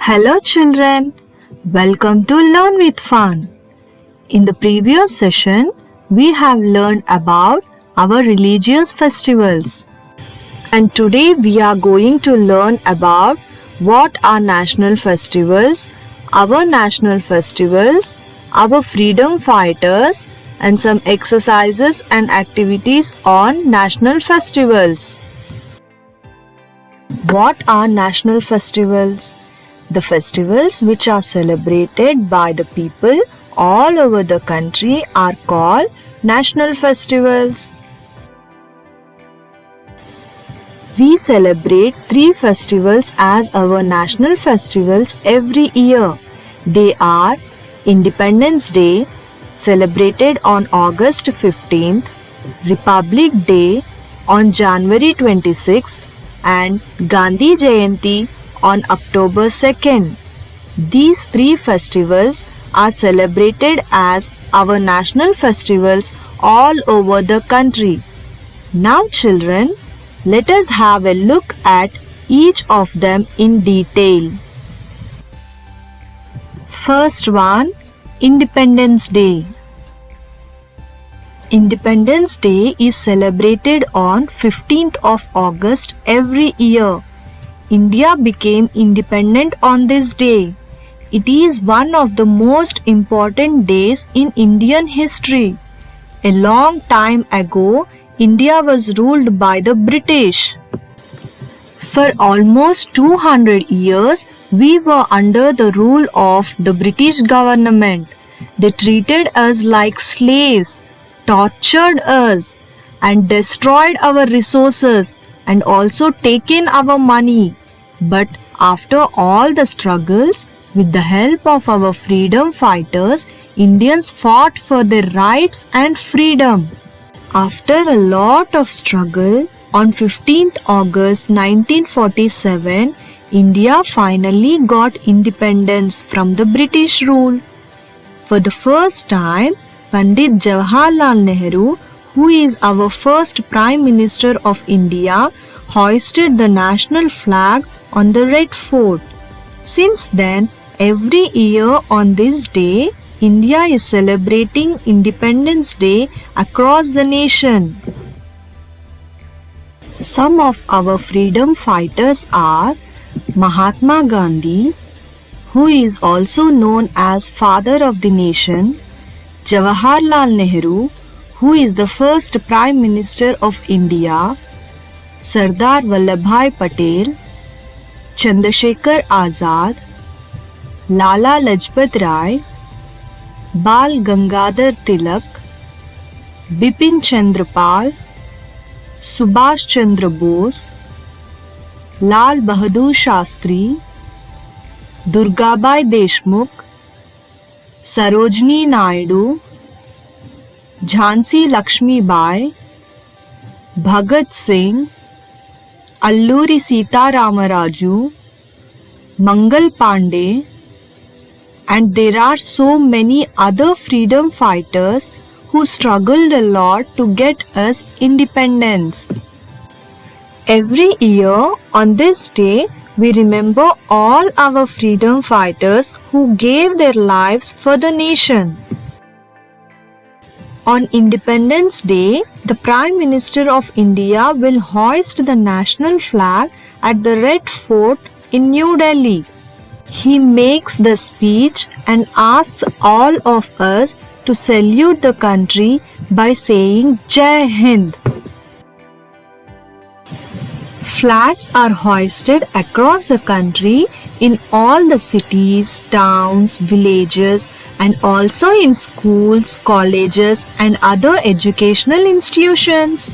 Hello children, welcome to Learn with Fun. In the previous session, we have learned about our religious festivals. And today we are going to learn about what are national festivals, our freedom fighters, and some exercises and activities on national festivals. What are national festivals? The festivals which are celebrated by the people all over the country are called national festivals. We celebrate 3 festivals as our national festivals every year. They are Independence Day, celebrated on August 15th, Republic Day on January 26th, and Gandhi Jayanti on October 2nd. These 3 festivals are celebrated as our national festivals all over the country. Now children, let us have a look at each of them in detail. First one, Independence Day. Independence Day is celebrated on 15th of August every year. India became independent on this day. It is one of the most important days in Indian history. A long time ago, India was ruled by the British. For almost 200 years, we were under the rule of the British government. They treated us like slaves, tortured us, and destroyed our resources and also taken our money. But after all the struggles, with the help of our freedom fighters, Indians fought for their rights and freedom. After a lot of struggle, on 15th August 1947, India finally got independence from the British rule. For the first time, Pandit Jawaharlal Nehru, who is our first Prime Minister of India, hoisted the national flag on the Red Fort. Since then, every year on this day, India is celebrating Independence Day across the nation. Some of our freedom fighters are Mahatma Gandhi, who is also known as Father of the Nation, Jawaharlal Nehru, who is the first Prime Minister of India, Sardar Vallabhbhai Patel, Chandrasekhar Azad, Lala Lajpat Rai, Bal Gangadhar Tilak, Bipin Chandra Pal, Subhash Chandra Bose, Lal Bahadur Shastri, Durgabai Deshmukh, Sarojini Naidu, Jhansi Lakshmi Bai, Bhagat Singh, Alluri Sita Ramaraju, Mangal Pandey, and there are so many other freedom fighters who struggled a lot to get us independence. Every year on this day, we remember all our freedom fighters who gave their lives for the nation. On Independence Day, the Prime Minister of India will hoist the national flag at the Red Fort in New Delhi. He makes the speech and asks all of us to salute the country by saying Jai Hind. Flags are hoisted across the country in all the cities, towns, villages, and also in schools, colleges, and other educational institutions.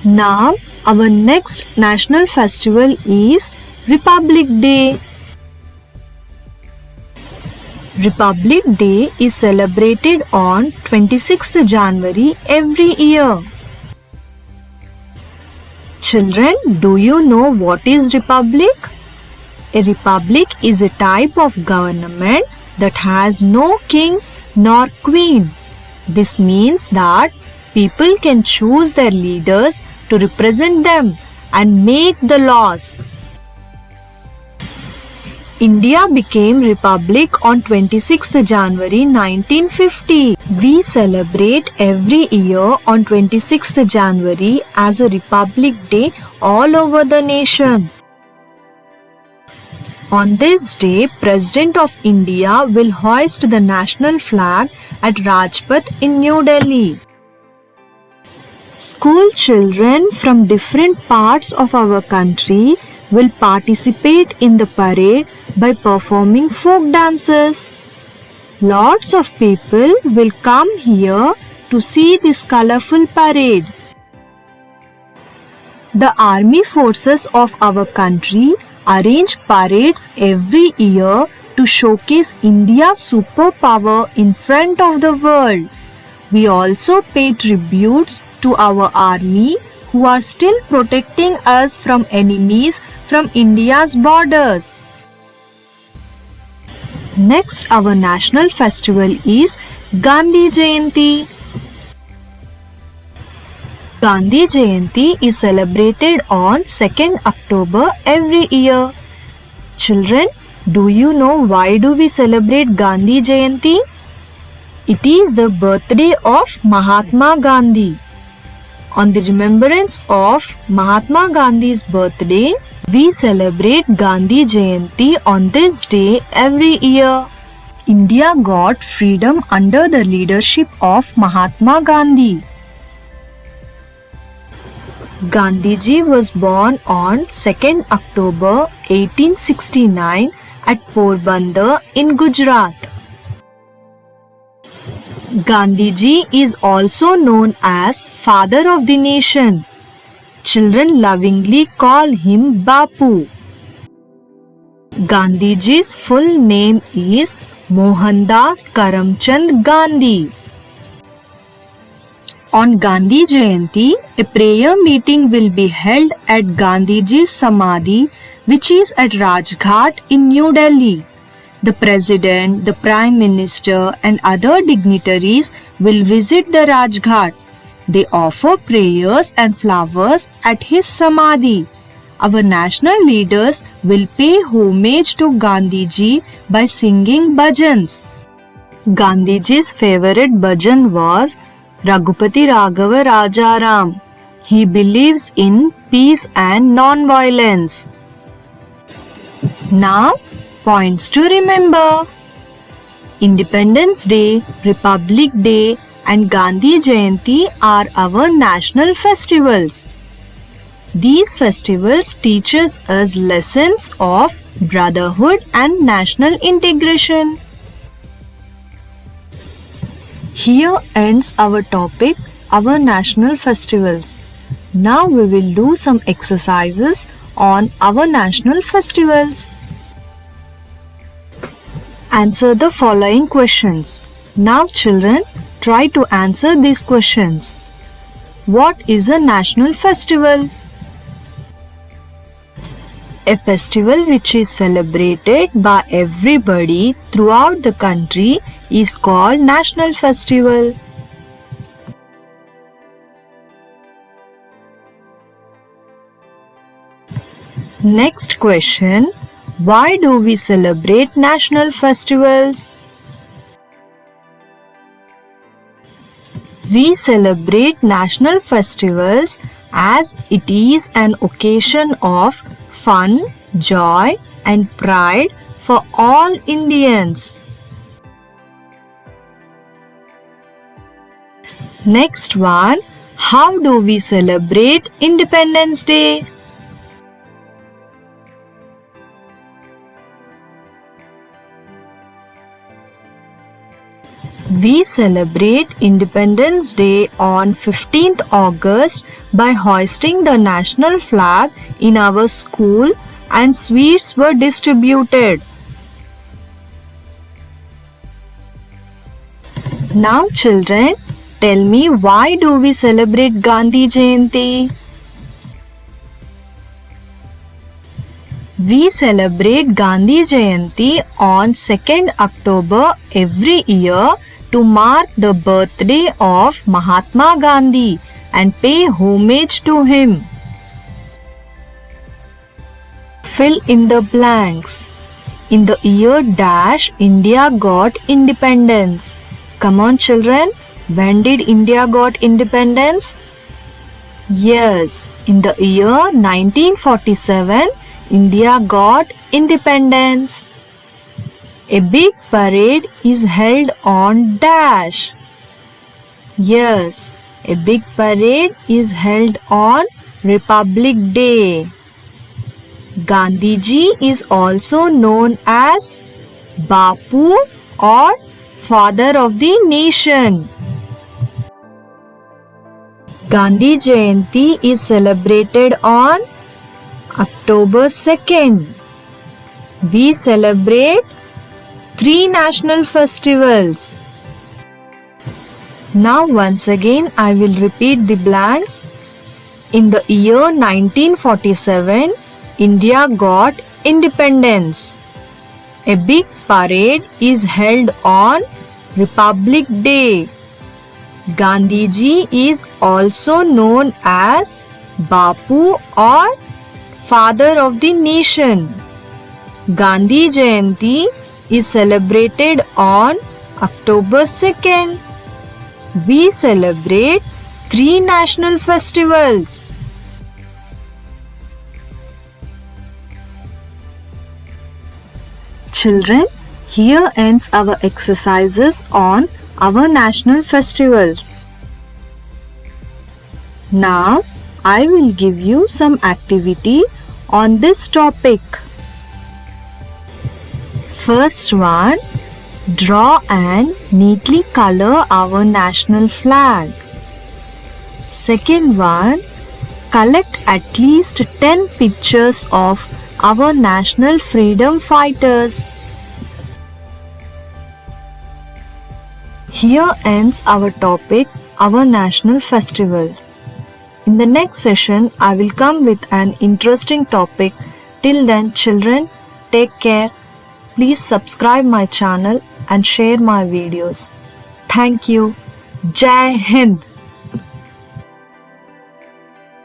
Now, our next national festival is Republic Day. Republic Day is celebrated on 26th January every year. Children, do you know what is republic? A republic is a type of government that has no king nor queen. This means that people can choose their leaders to represent them and make the laws. India became republic on 26th January 1950. We celebrate every year on 26th January as a Republic Day all over the nation. On this day, President of India will hoist the national flag at Rajpath in New Delhi. School children from different parts of our country will participate in the parade by performing folk dances. Lots of people will come here to see this colorful parade. The army forces of our country arrange parades every year to showcase India's superpower in front of the world. We also pay tributes to our army who are still protecting us from enemies from India's borders. Next, our national festival is Gandhi Jayanti. Gandhi Jayanti is celebrated on 2nd October every year. Children, do you know why do we celebrate Gandhi Jayanti? It is the birthday of Mahatma Gandhi. On the remembrance of Mahatma Gandhi's birthday, we celebrate Gandhi Jayanti on this day every year. India got freedom under the leadership of Mahatma Gandhi. Gandhiji was born on 2nd October 1869 at Porbandar in Gujarat. Gandhiji is also known as Father of the Nation. Children lovingly call him Bapu. Gandhiji's full name is Mohandas Karamchand Gandhi. On Gandhi Jayanti, a prayer meeting will be held at Gandhiji's Samadhi, which is at Rajghat in New Delhi. The President, the Prime Minister and other dignitaries will visit the Rajghat. They offer prayers and flowers at his Samadhi. Our national leaders will pay homage to Gandhiji by singing bhajans. Gandhiji's favorite bhajan was Raghupati Raghava Rajaram. He believes in peace and non-violence. Now, points to remember. Independence Day, Republic Day and Gandhi Jayanti are our national festivals. These festivals teach us lessons of brotherhood and national integration. Here ends our topic, our national festivals. Now we will do some exercises on our national festivals. Answer the following questions. Now children, try to answer these questions. What is a national festival? A festival which is celebrated by everybody throughout the country is called National Festival. Next question. Why do we celebrate national festivals? We celebrate national festivals as it is an occasion of fun, joy and pride for all Indians. Next one, how do we celebrate Independence Day? We celebrate Independence Day on 15th August by hoisting the national flag in our school and sweets were distributed. Now children, tell me why do we celebrate Gandhi Jayanti? We celebrate Gandhi Jayanti on 2nd October every year to mark the birthday of Mahatma Gandhi and pay homage to him. Fill in the blanks. In the year dash, India got independence. Come on children, when did India got independence? Yes, in the year 1947, India got independence. A big parade is held on dash. Yes, a big parade is held on Republic Day. Gandhiji is also known as Bapu or Father of the Nation. Gandhi Jayanti is celebrated on October 2nd. We celebrate 3 national festivals. Now once again I will repeat the blanks. In the year 1947, India got independence. A big parade is held on Republic Day. Gandhiji is also known as Bapu or Father of the Nation. Gandhi Jayanti is celebrated on October 2nd. We celebrate 3 national festivals. Children, here ends our exercises on our national festivals. Now, I will give you some activity on this topic. First one, draw and neatly color our national flag. Second one, collect at least 10 pictures of our national freedom fighters. Here ends our topic, our national festivals. In the next session, I will come with an interesting topic. Till then, children, take care. Please subscribe my channel and share my videos. Thank you. Jai Hind.